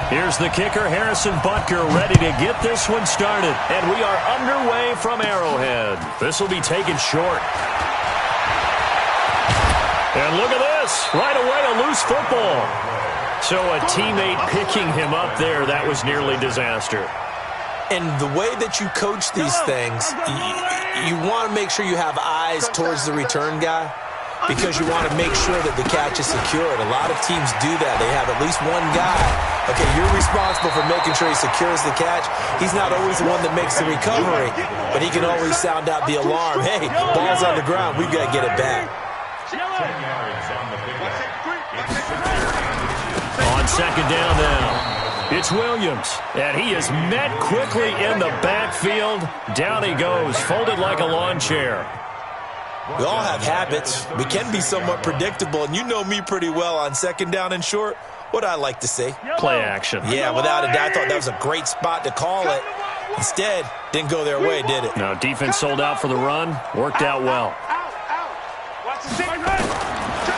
Here's the kicker, Harrison Butker, ready to get this one started. And we are underway from Arrowhead. This will be taken short. And look at this. Right away, a loose football. So a teammate picking him up there, that was nearly disaster. And the way that you coach these things, you want to make sure you have eyes towards the return guy because you want to make sure that the catch is secured. A lot of teams do that. They have at least one guy. Okay, you're responsible for making sure he secures the catch. He's not always the one that makes the recovery, but he can always sound out the alarm. Hey, ball's on the ground. We've got to get it back. On second down now, it's Williams, and he is met quickly in the backfield. Down he goes, folded like a lawn chair. We all have habits. We can be somewhat predictable, and you know me pretty well on second down and short. What I like to say? Play action. Yeah, without a doubt, I thought that was a great spot to call it. Instead, didn't go their way, did it? No, defense sold out for the run. Worked out well.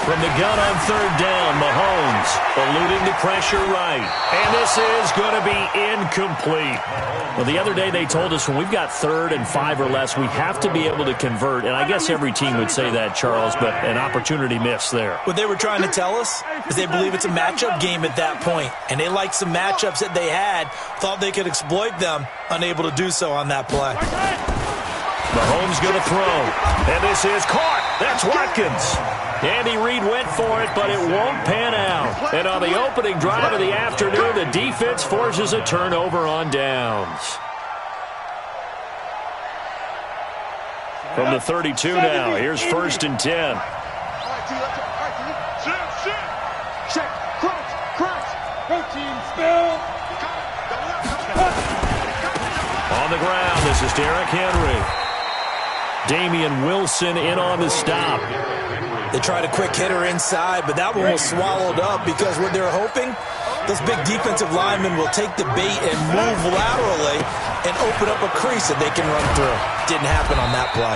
From the gun on third down, Mahomes eluding the pressure right. And this is going to be incomplete. Well, the other day they told us when we've got 3rd and 5 or less, we have to be able to convert. And I guess every team would say that, Charles, but an opportunity missed there. What they were trying to tell us is they believe it's a matchup game at that point. And they liked some matchups that they had, thought they could exploit them, unable to do so on that play. Mahomes going to throw. And this is caught. That's Watkins. Andy Reid went for it, but it won't pan out. And on the opening drive of the afternoon, the defense forces a turnover on downs. From the 32 now, here's 1st and 10. On the ground, this is Derrick Henry. Damian Wilson in on the stop. They tried a quick hitter inside, but that one was swallowed up because what they're hoping, those big defensive linemen will take the bait and move laterally and open up a crease that they can run through. Didn't happen on that play.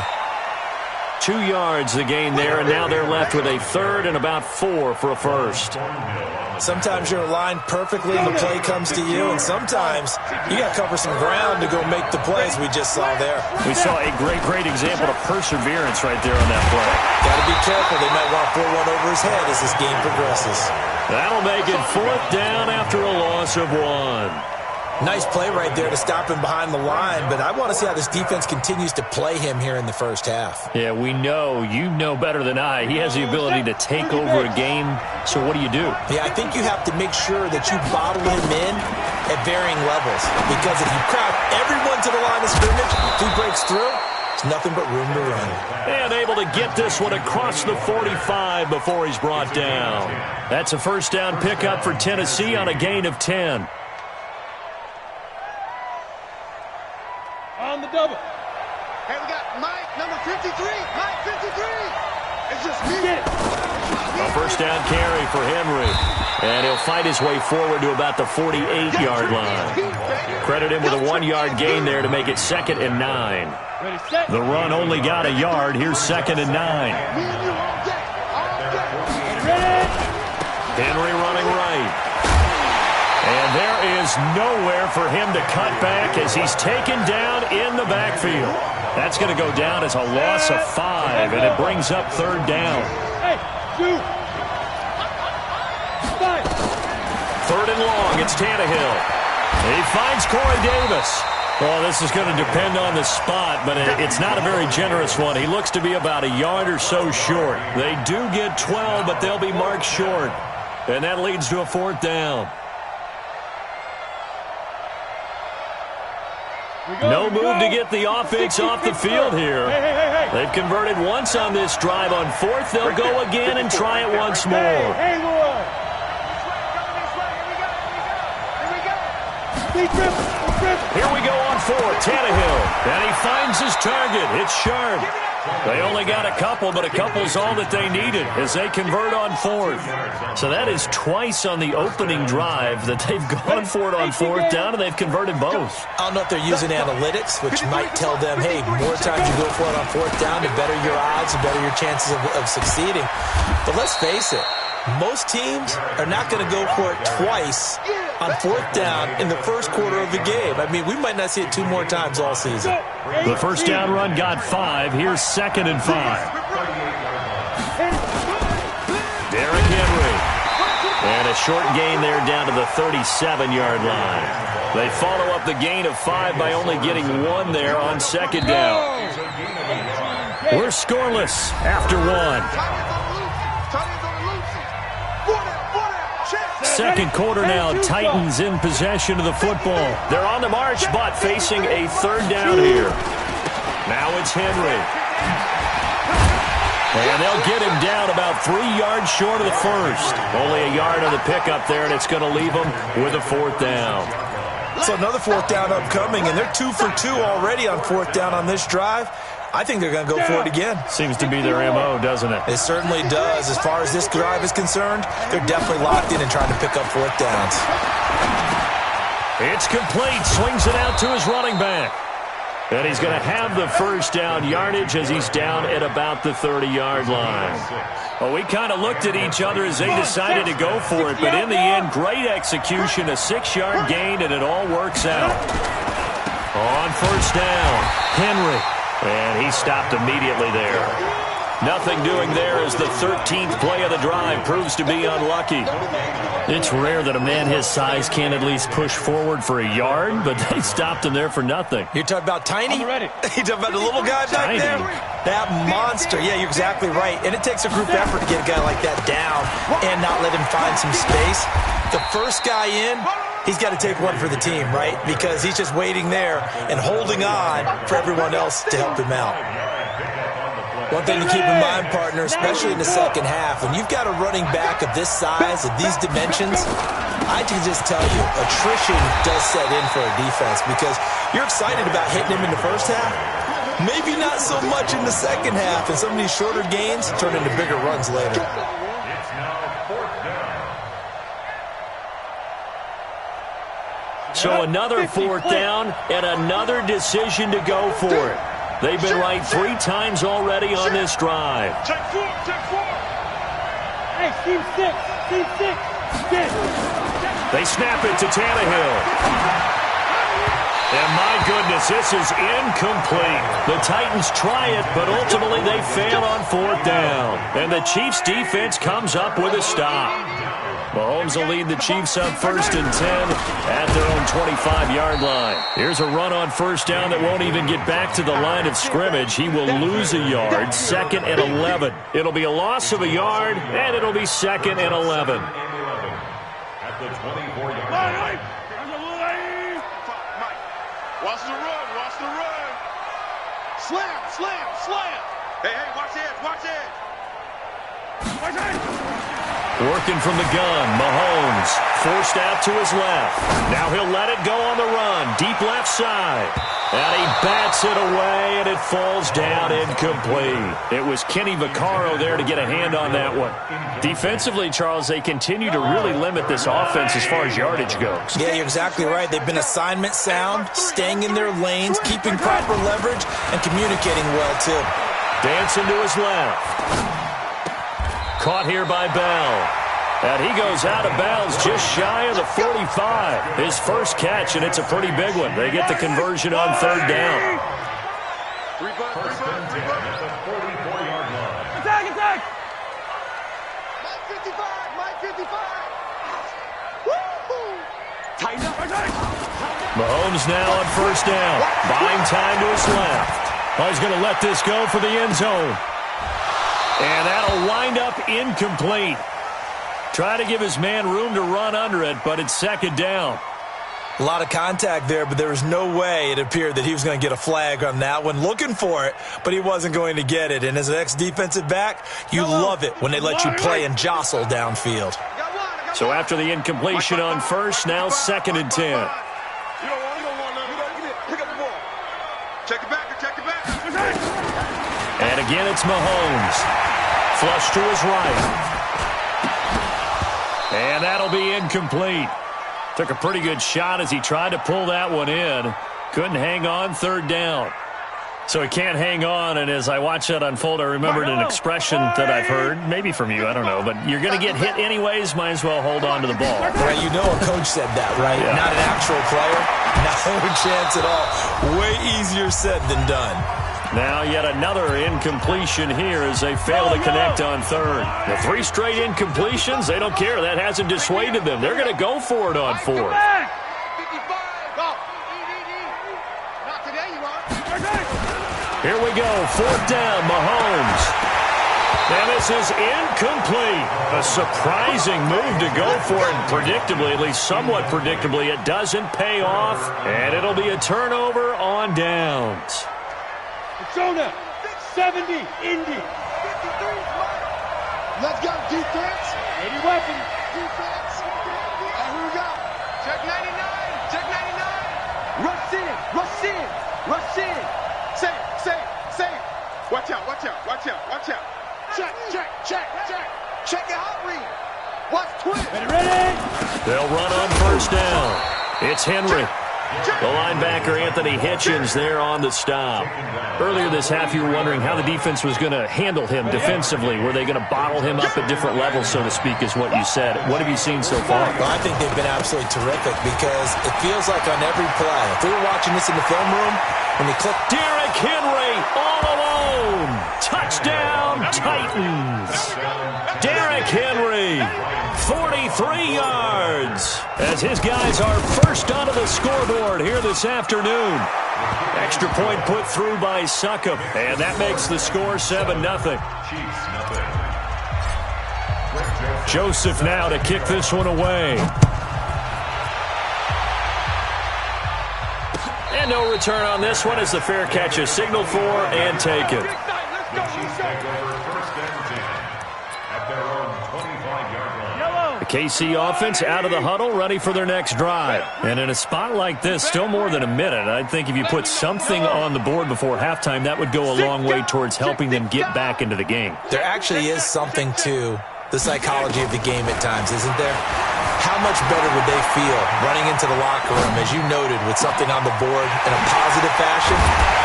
2 yards the gain there, and now they're left with a 3rd and about 4 for a first. Sometimes you're aligned perfectly and the play comes to you, and sometimes you got to cover some ground to go make the plays we just saw there. We saw a great example of perseverance right there on that play. Got to be careful. They might want to throw one over his head as this game progresses. That'll make it 4th down after a loss of 1. Nice play right there to stop him behind the line, but I want to see how this defense continues to play him here in the first half. Yeah, we know. You know better than I. He has the ability to take over a game, so what do you do? Yeah, I think you have to make sure that you bottle him in at varying levels, because if you crowd everyone to the line of scrimmage, if he breaks through, it's nothing but room to run. And able to get this one across the 45 before he's brought down. That's a first down pickup for Tennessee on a gain of 10. On the double. Hey, we got Mike, number 53. Mike, 53. It's just me. A first down carry for Henry. And he'll fight his way forward to about the 48-yard line. Credit him with a 1-yard gain there to make it 2nd and 9. The run only got a yard. Here's 2nd and 9. Henry running right. And there is nowhere for him to cut back as he's taken down in the backfield. That's going to go down as a loss of 5, and it brings up 3rd down. 3rd and long, it's Tannehill. He finds Corey Davis. Well, this is going to depend on the spot, but it's not a very generous one. He looks to be about a yard or so short. They do get 12, but they'll be marked short. And that leads to a 4th down. No move to get the offense off the field here. They've converted once on this drive. On 4th, they'll go again and try it once more. Here we go on 4th. Tannehill. And he finds his target. It's Sharp. They only got a couple, but a couple's all that they needed as they convert on 4th. So that is twice on the opening drive that they've gone for it on 4th down, and they've converted both. I don't know if they're using analytics, which might tell them, hey, more times you go for it on 4th down, the better your odds, the better your chances of succeeding. But let's face it, most teams are not going to go for it twice on fourth down in the first quarter of the game. I mean, we might not see it 2 more times all season. The first down run got 5. Here's 2nd and 5. Derrick Henry. And a short gain there down to the 37-yard line. They follow up the gain of 5 by only getting 1 there on 2nd down. We're scoreless after 1. Second quarter now, Titans in possession of the football. They're on the march, but facing a 3rd down here. Now it's Henry. And they'll get him down about 3 yards short of the first. Only a yard on the pickup there, and it's going to leave them with a 4th down. So another 4th down upcoming, and they're 2 for 2 already on 4th down on this drive. I think they're going to go for it again. Seems to be their MO, doesn't it? It certainly does. As far as this drive is concerned, they're definitely locked in and trying to pick up 4th downs. It's complete. Swings it out to his running back. And he's going to have the first down yardage as he's down at about the 30-yard line. Well, we kind of looked at each other as they decided to go for it, but in the end, great execution, a 6-yard gain, and it all works out. On first down, Henry. And he stopped immediately there. Nothing doing there as the 13th play of the drive proves to be unlucky. It's rare that a man his size can at least push forward for a yard, but they stopped him there for nothing. You're talking about Tiny? You're talking about the little guy back there? That monster. Yeah, you're exactly right. And it takes a group effort to get a guy like that down and not let him find some space. The first guy in, he's got to take one for the team, right? Because he's just waiting there and holding on for everyone else to help him out. One thing to keep in mind, partner, especially in the second half, when you've got a running back of this size, of these dimensions, I can just tell you, attrition does set in for a defense because you're excited about hitting him in the first half. Maybe not so much in the second half, and some of these shorter gains turn into bigger runs later. So another 4th down and another decision to go for it. They've been right 3 times already on this drive. Check 4, check 4. Hey, team 6, 6. They snap it to Tannehill. And my goodness, this is incomplete. The Titans try it, but ultimately they fail on 4th down. And the Chiefs' defense comes up with a stop. Mahomes will lead the Chiefs up 1st and 10 at their own 25-yard line. Here's a run on first down that won't even get back to the line of scrimmage. He will lose a yard, 2nd and 11. It'll be a loss of a yard, and it'll be 2nd and 11. At the 24-yard line. Watch the run, watch the run. Slam, slam, slam. Hey, watch edge, watch edge. Watch edge. Working from the gun, Mahomes forced out to his left. Now he'll let it go on the run, deep left side. And he bats it away, and it falls down incomplete. It was Kenny Vaccaro there to get a hand on that one. Defensively, Charles, they continue to really limit this offense as far as yardage goes. Yeah, you're exactly right. They've been assignment sound, staying in their lanes, keeping proper leverage, and communicating well, too. Dancing to his left. Caught here by Bell. And he goes out of bounds just shy of the 45. His first catch, and it's a pretty big one. They get the conversion on 3rd down. Attack, attack! Mike 55, Mike 55. Woo-hoo! Tighten up, attack! Mahomes now on first down. Buying time to his left. Oh, he's going to let this go for the end zone. And that'll wind up incomplete. Try to give his man room to run under it, but it's 2nd down. A lot of contact there, but there was no way it appeared that he was going to get a flag on that one. Looking for it, but he wasn't going to get it. And as an ex-defensive back, you love it when they let you play and jostle downfield. So after the incompletion on first, now 2nd and 10. You don't want pick up the ball. Check it back, check it back. And again, it's Mahomes. Flush to his right. And that'll be incomplete. Took a pretty good shot as he tried to pull that one in. Couldn't hang on 3rd down. So he can't hang on, and as I watch that unfold, I remembered an expression that I've heard, maybe from you, I don't know, but you're going to get hit anyways, might as well hold on to the ball. Right, you know a coach said that, right? Yeah. Not an actual player. No chance at all. Way easier said than done. Now yet another incompletion here as they fail to connect on third. The 3 straight incompletions, they don't care. That hasn't dissuaded them. They're going to go for it on fourth. Here we go, 4th down, Mahomes. And this is incomplete. A surprising move to go for it, and predictably, at least somewhat predictably, it doesn't pay off, and it'll be a turnover on downs. Arizona, 70, Indy. Let's go, defense. Ready weapon. Defense. Here we go. Check 99. Check 99. Rush in, rush in, rush in. Say it. Watch out. Check. Check it out, read. Watch twist. Ready. They'll run on 1st down. It's Henry. The linebacker, Anthony Hitchens, there on the stop. Earlier this half, you were wondering how the defense was going to handle him defensively. Were they going to bottle him up at different levels, so to speak, is what you said. What have you seen so far? Well, I think they've been absolutely terrific because it feels like on every play, if we were watching this in the film room, when they click, Derrick Henry all alone. Touchdown, Titans. Derrick Henry, 43 yards, as his guys are first onto the scoreboard here this afternoon. Extra point put through by Suckup, and that makes the score 7-0. Joseph now to kick this one away. And no return on this one as the fair catch is signaled for and taken. The KC offense out of the huddle, ready for their next drive. And in a spot like this, still more than a minute, I think if you put something on the board before halftime, that would go a long way towards helping them get back into the game. there actually is something to the psychology of the game at times, isn't there? How much better would they feel running into the locker room, as you noted, with something on the board in a positive fashion?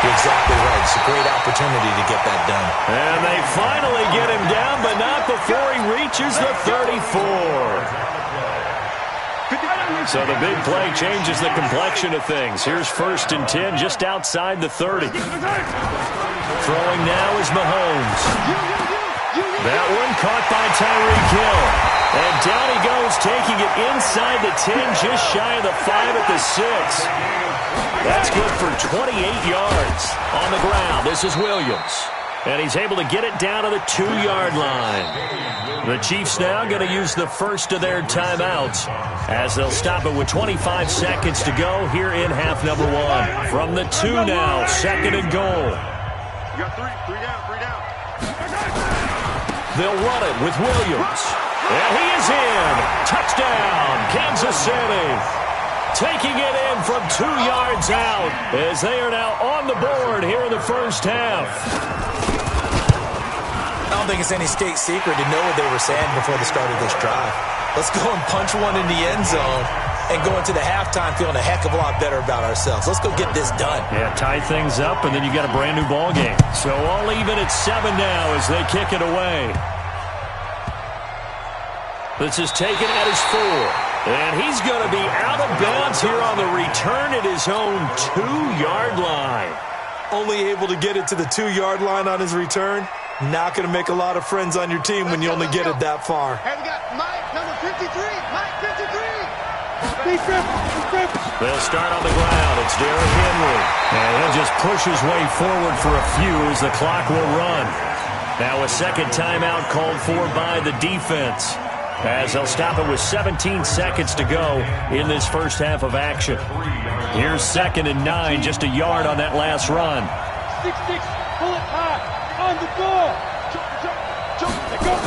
You're exactly right. It's a great opportunity to get that done. And they finally get him down, but not before he reaches the 34. So the big play changes the complexion of things. Here's 1st and 10 just outside the 30. Throwing now is Mahomes. That one caught by Tyreek Hill. And down he goes, taking it inside the 10, just shy of the 5 at the 6. That's good for 28 yards on the ground. This is Williams. And he's able to get it down to the 2-yard line. The Chiefs now going to use the first of their timeouts as they'll stop it with 25 seconds to go here in half number 1. From the 2 now, 2nd and goal. You got three down. They'll run it with Williams. And he is in. Touchdown, Kansas City. Taking it in from 2 yards out as they are now on the board here in the first half. I don't think it's any state secret to know what they were saying before the start of this drive. Let's go and punch one in the end zone and go into the halftime feeling a heck of a lot better about ourselves. Let's go get this done. Yeah, tie things up, and then you got a brand new ball game. So all even at 7 now as they kick it away. This is taken at his 4. And he's going to be out of bounds here on the return at his own 2-yard line. Only able to get it to the 2-yard line on his return. Not going to make a lot of friends on your team when you only get it that far. Hey, we got Mike, number 53. Mike, 53. They'll start on the ground. It's Derrick Henry. And he'll just push his way forward for a few as the clock will run. Now a second timeout called for by the defense, as they'll stop it with 17 seconds to go in this first half of action. Here's 2nd and 9, just a yard on that last run. 6-6, pull it high, on the ball. Let go.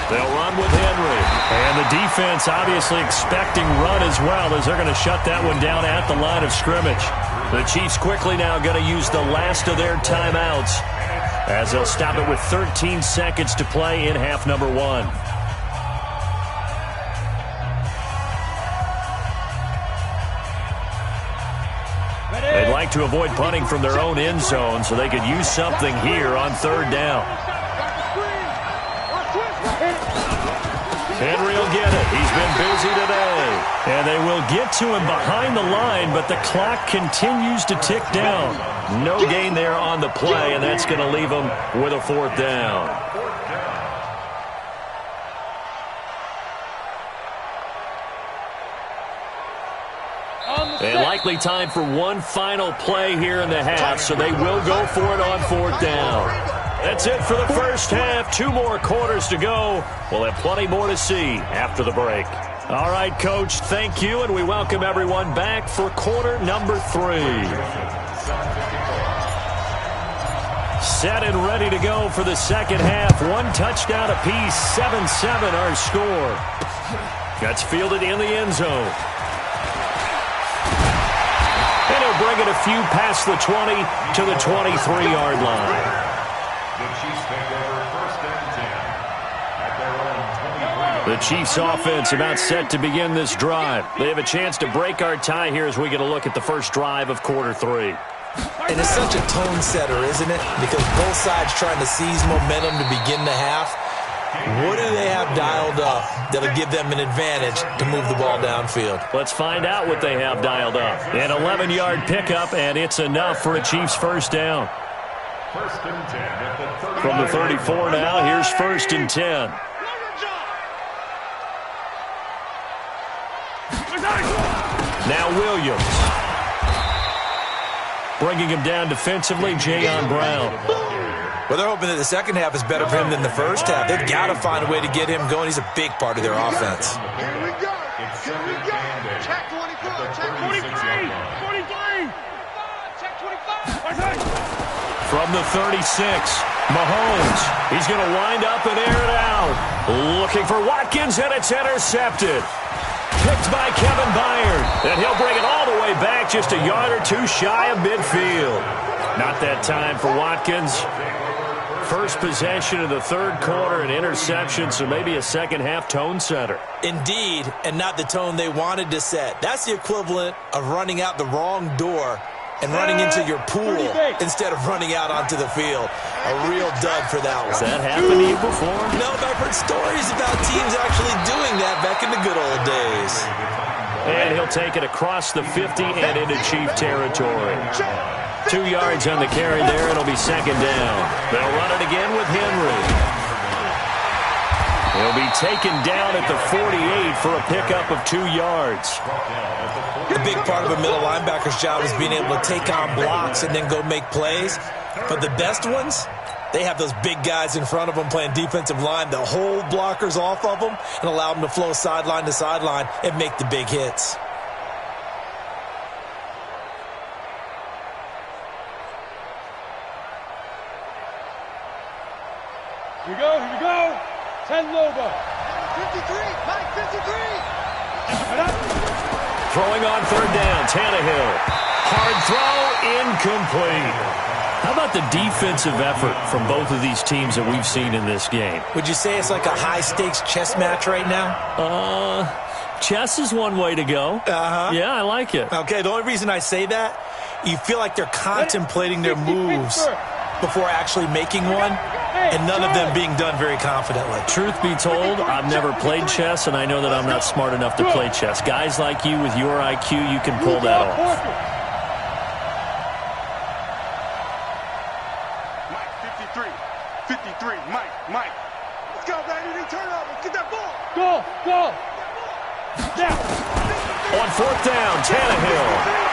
They'll run with Henry. And the defense obviously expecting run as well, as they're going to shut that one down at the line of scrimmage. The Chiefs quickly now going to use the last of their timeouts, as they'll stop it with 13 seconds to play in half number 1. They'd like like to avoid punting from their own end zone, so they could use something here on third down. Henry will get it. He's been busy today. And they will get to him behind the line, but the clock continues to tick down. No gain there on the play, and that's going to leave them with a fourth down. And likely time for one final play here in the half, so they will go for it on fourth down. That's it for the first half. 2 more quarters to go. We'll have plenty more to see after the break. All right, Coach, thank you, and we welcome everyone back for quarter number 3. Set and ready to go for the second half. 1 touchdown apiece, 7-7 our score. That's fielded in the end zone. And he'll bring it a few past the 20 to the 23-yard line. The Chiefs offense about set to begin this drive. They have a chance to break our tie here as we get a look at the first drive of quarter 3. And it's such a tone setter, isn't it? Because both sides trying to seize momentum to begin the half. What do they have dialed up that'll give them an advantage to move the ball downfield? Let's find out what they have dialed up. An 11-yard pickup, and it's enough for a Chiefs first down. From the 34 now, here's 1st and 10. Now Williams. Bringing him down defensively, Jayon Brown. Well, they're hoping that the second half is better for him than the first half. They've got to find a way to get him going. He's a big part of their offense. Here we go. Here we go. Check 24. Check 43. 43. Check 25. From the 36, Mahomes. He's going to wind up and air it out. Looking for Watkins, and it's intercepted. Picked by Kevin Byard. And he'll bring it all the way back, just a yard or 2 shy of midfield. Not that time for Watkins. First possession of the third quarter, an interception, so maybe a second half tone setter. Indeed, and not the tone they wanted to set. That's the equivalent of running out the wrong door and running into your pool instead of running out onto the field. A real dud for that one. Has that happened to you before? No, but I've heard stories about teams actually doing that back in the good old days. And he'll take it across the 50 and into Chief territory. 2 yards on the carry there. It'll be second down. They'll run it again with Henry. He'll be taken down at the 48 for a pickup of 2 yards. A big part of a middle linebacker's job is being able to take on blocks and then go make plays. But the best ones, they have those big guys in front of them playing defensive line that hold blockers off of them and allow them to flow sideline to sideline and make the big hits. Here we go, here we go. 10 Lobo. 53. Mike, 53. Throwing on third down, Tannehill. Hard throw, incomplete. How about the defensive effort from both of these teams that we've seen in this game? Would you say it's like a high-stakes chess match right now? Chess is one way to go. Yeah, I like it. Okay, the only reason I say that, you feel like they're contemplating their moves before actually making one, and none of them being done very confidently. Truth be told, I've never played chess, and I know that I'm not smart enough to play chess. Guys like you with your IQ, you can pull that off. Mike, 53. 53. Mike. Let's go, baby. Turnover. Get that ball. Go. Now. On fourth down, Tannehill.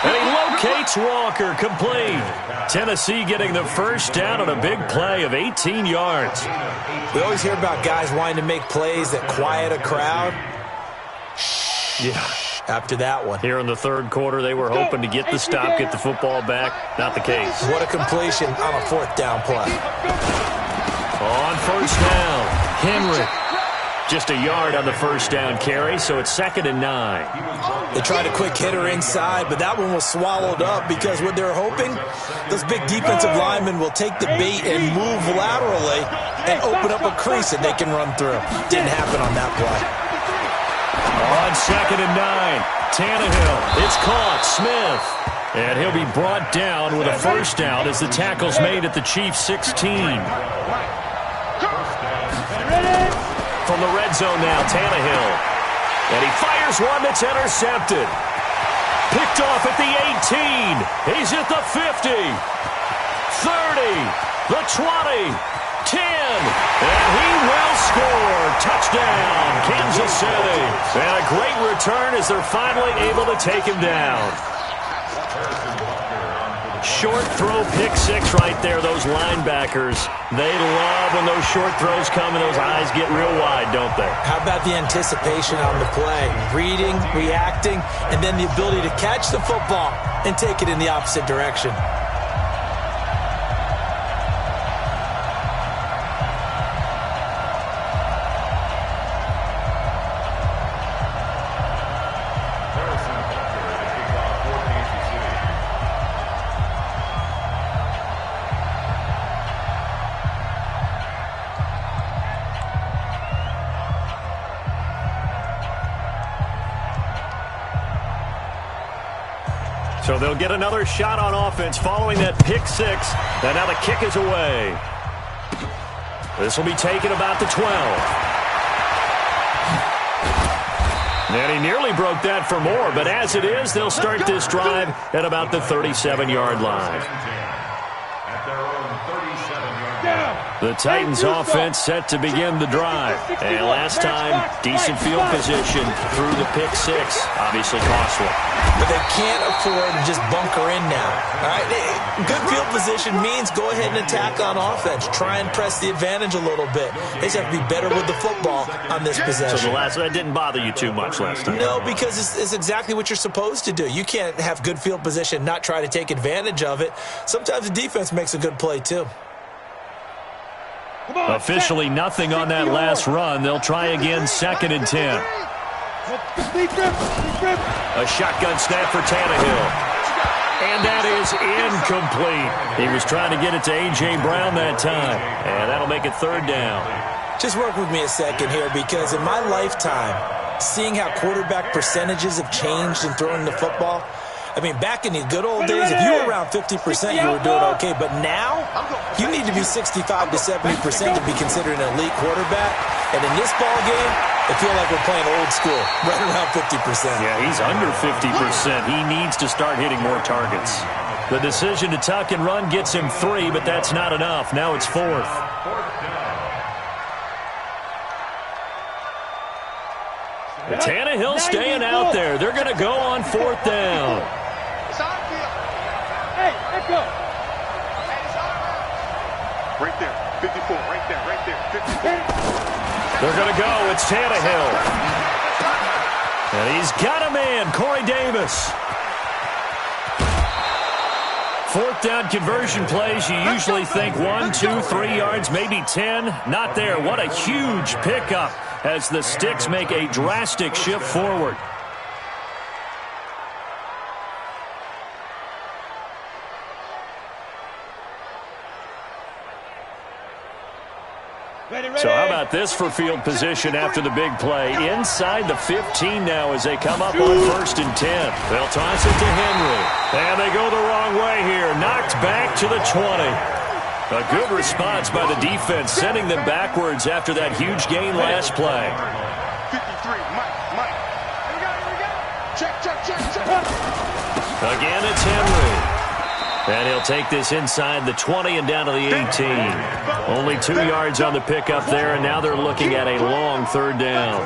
And he locates Walker, complete. Tennessee getting the first down on a big play of 18 yards. We always hear about guys wanting to make plays that quiet a crowd. Yeah. After that one. Here in the third quarter, they were hoping to get the stop, get the football back. Not the case. What a completion on a fourth down play. On first down, Henry. Just a yard on the first down carry, so it's 2nd and 9. They tried a quick hitter inside, but that one was swallowed up because what they're hoping, those big defensive linemen will take the bait and move laterally and open up a crease that they can run through. Didn't happen on that play. On 2nd and 9, Tannehill. It's caught. Smith. And he'll be brought down with a first down as the tackle's made at the Chiefs' 16. From the red zone now, Tannehill. And he fires one that's intercepted. Picked off at the 18. He's at the 50. 30. The 20. 10. And he will score. Touchdown, Kansas City. And a great return as they're finally able to take him down. Short throw, pick six right there, those linebackers. They love when those short throws come and those eyes get real wide, don't they? How about the anticipation on the play? Reading, reacting, and then the ability to catch the football and take it in the opposite direction. So they'll get another shot on offense following that pick six. And now the kick is away. This will be taken about the 12. And he nearly broke that for more, but as it is, they'll start this drive at about the 37-yard line. The Titans offense set to begin the drive. And last time, decent field position through the pick six. Obviously costly. But they can't afford to just bunker in now. All right? Good field position means go ahead and attack on offense. Try and press the advantage a little bit. They just have to be better with the football on this possession. So that didn't bother you too much last time? No, because it's exactly what you're supposed to do. You can't have good field position, not try to take advantage of it. Sometimes the defense makes a good play, too. Officially nothing on that last run. They'll try again, 2nd and 10. A shotgun snap for Tannehill. And that is incomplete. He was trying to get it to A.J. Brown that time. And that'll make it 3rd down. Just work with me a second here, because in my lifetime, seeing how quarterback percentages have changed in throwing the football, I mean, back in the good old days, if you were around 50%, you were doing okay. But now, you need to be 65 to 70% to be considered an elite quarterback. And in this ball game, I feel like we're playing old school, right around 50%. Yeah, he's under 50%. He needs to start hitting more targets. The decision to tuck and run gets him 3, but that's not enough. Now it's 4th. Tannehill staying out there. They're going to go on 4th down. Hey, let's go. Right there, 54, right there, 54. They're going to go. It's Tannehill. And he's got a man, Corey Davis. 4th down conversion plays, you usually think 1, 2, 3 yards, maybe 10. Not there. What a huge pickup as the Sticks make a drastic shift forward. So how about this for field position after the big play? Inside the 15 now as they come up on 1st and 10. They'll toss it to Henry. And they go the wrong way here. Knocked back to the 20. A good response by the defense, sending them backwards after that huge gain last play. 53, Mike. Here we go. Check. Again, it's Henry. And he'll take this inside the 20 and down to the 18. Only 2 yards on the pickup there, and now they're looking at a long 3rd down.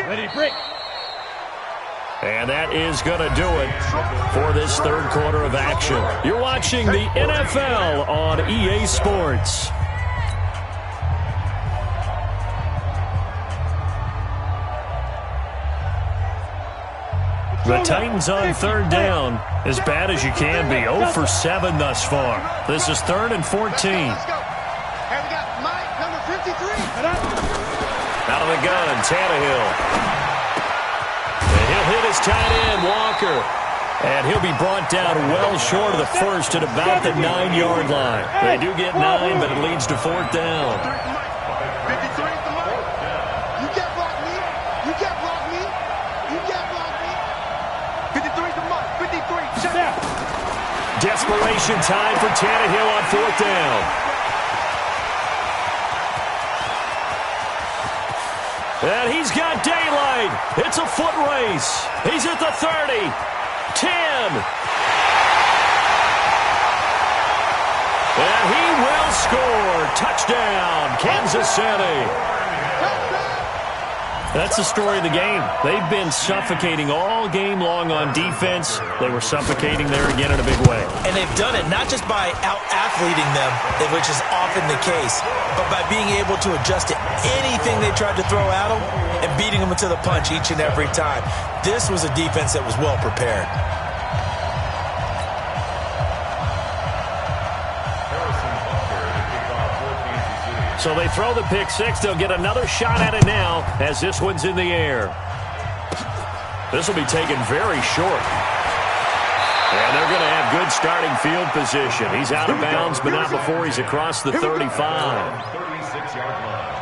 Ready, break. And that is going to do it for this 3rd quarter of action. You're watching the NFL on EA Sports. The Titans on 3rd down, as bad as you can be. 0 for 7 thus far. This is 3rd and 14. And we got Mike, number 53. Out of the gun, Tannehill. And he'll hit his tight end, Walker. And he'll be brought down well short of the first at about the 9-yard line. They do get 9, but it leads to 4th down. 53 is the Mike. You can't block me. You can't block me. You can't block me. Desperation time for Tannehill on 4th down. And he's got daylight. It's a foot race. He's at the 30, 10. And he will score. Touchdown, Kansas City. That's the story of the game. They've been suffocating all game long on defense. They were suffocating there again in a big way. And they've done it not just by out-athleting them, which is often the case, but by being able to adjust to anything they tried to throw at them and beating them to the punch each and every time. This was a defense that was well prepared. So they throw the pick six. They'll get another shot at it now as this one's in the air. This will be taken very short. And they're going to have good starting field position. He's out of bounds, but not before he's across the 35. 36-yard line.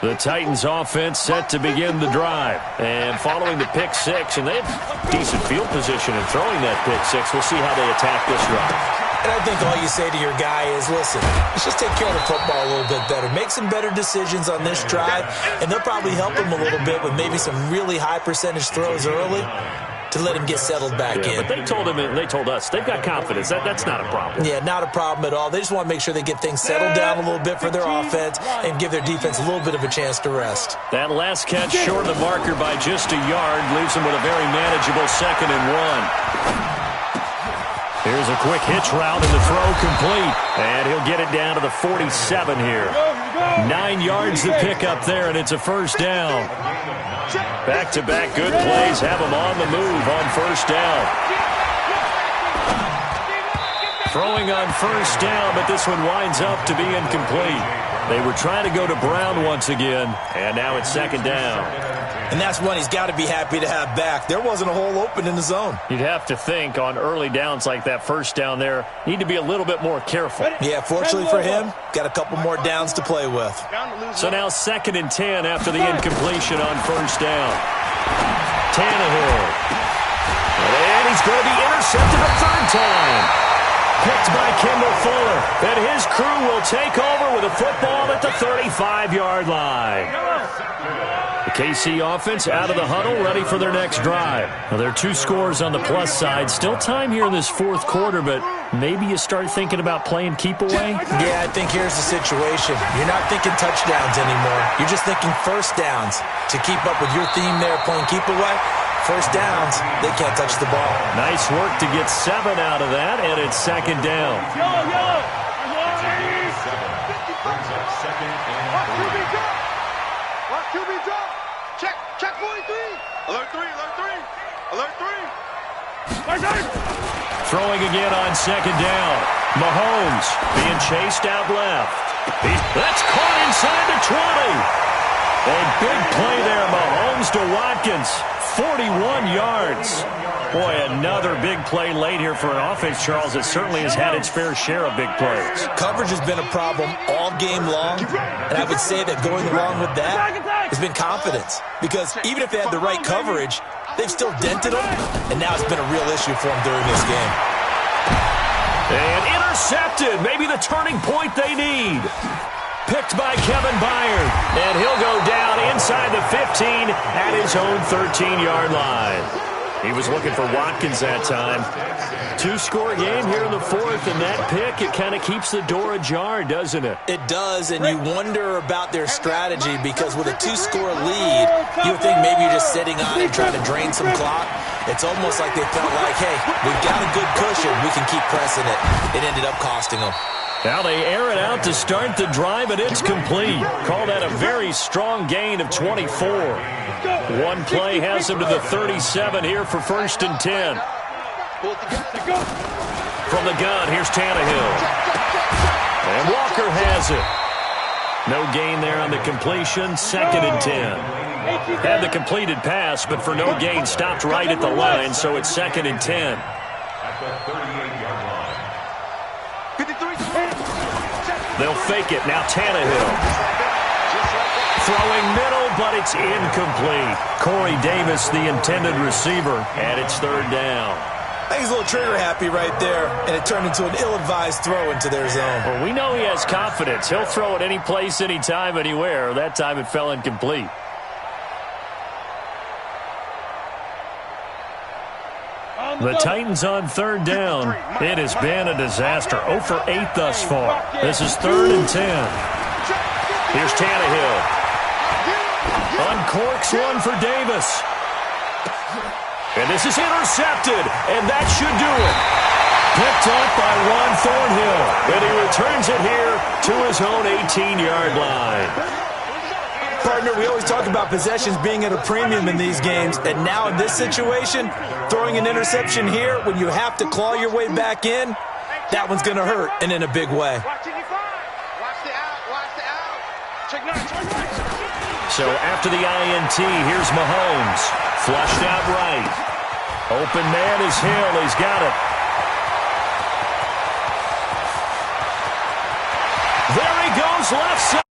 The Titans offense set to begin the drive. And following the pick six, and they have decent field position in throwing that pick six. We'll see how they attack this drive. And I think all you say to your guy is, listen, let's just take care of the football a little bit better. Make some better decisions on this drive, and they'll probably help him a little bit with maybe some really high percentage throws early to let him get settled back in. But they told him, and they told us, they've got confidence. That's not a problem. Yeah, not a problem at all. They just want to make sure they get things settled down a little bit for their offense and give their defense a little bit of a chance to rest. That last catch short of the marker by just a yard leaves them with a very manageable 2nd and 1. Here's a quick hitch route and the throw complete. And he'll get it down to the 47 here. 9 yards to pick up there, and it's a first down. Back-to-back good plays have him on the move on first down. Throwing on first down, but this one winds up to be incomplete. They were trying to go to Brown once again, and now it's 2nd down. And that's one he's got to be happy to have back. There wasn't a hole open in the zone. You'd have to think on early downs like that first down there, need to be a little bit more careful. Yeah, fortunately for him, got a couple more downs to play with. So now 2nd and 10 after the incompletion on first down. Tannehill. And he's going to be intercepted a 3rd time. Picked by Kendall Fuller. And his crew will take over with a football at the 35-yard line. The KC offense out of the huddle, ready for their next drive. Now, there are 2 scores on the plus side. Still time here in this 4th quarter, but maybe you start thinking about playing keep away? Yeah, I think here's the situation. You're not thinking touchdowns anymore. You're just thinking first downs. To keep up with your theme there, playing keep away, first downs, they can't touch the ball. Nice work to get 7 out of that, and it's 2nd down. Brings up 2nd and 3. Watch QB drop. Check 43. Alert 3, alert 3. Alert 3. Throwing again on 2nd down. Mahomes being chased out left. That's caught inside the 20. A big play there, Mahomes to Watkins. 41 yards. Boy, another big play late here for an offense, Charles, that certainly has had its fair share of big plays. Coverage has been a problem all game long, and I would say that going along with that has been confidence. Because even if they had the right coverage, they've still dented them, and now it's been a real issue for them during this game. And intercepted, maybe the turning point they need. Picked by Kevin Byard, and he'll go down inside the 15 at his own 13-yard line. He was looking for Watkins that time. 2-score game here in the 4th, and that pick, it kind of keeps the door ajar, doesn't it? It does, and you wonder about their strategy because with a 2-score lead, you would think maybe you're just sitting on it trying to drain some clock. It's almost like they felt like, hey, we've got a good cushion. We can keep pressing it. It ended up costing them. Now they air it out to start the drive, and it's complete. Call that a very strong gain of 24. One play has them to the 37 here for 1st and 10. From the gun, here's Tannehill. And Walker has it. No gain there on the completion, 2nd and 10. Had the completed pass, but for no gain, stopped right at the line, so it's 2nd and 10. At the 38-yard line. They'll fake it. Now Tannehill. Throwing middle, but it's incomplete. Corey Davis, the intended receiver, and it's third down. I think he's a little trigger happy right there, and it turned into an ill-advised throw into their zone. Well, we know he has confidence. He'll throw it any place, anytime, anywhere. That time it fell incomplete. The Titans on third down. It has been a disaster. 0 for 8 thus far. This is 3rd and 10. Here's Tannehill. Uncorks one for Davis. And this is intercepted, and that should do it. Picked up by Ron Thornhill, and he returns it here to his own 18-yard line. Partner, we always talk about possessions being at a premium in these games, and now in this situation, throwing an interception here when you have to claw your way back in, that one's going to hurt, and in a big way. So after the INT, here's Mahomes. Flushed out right. Open man is Hill. He's got it. There he goes left side.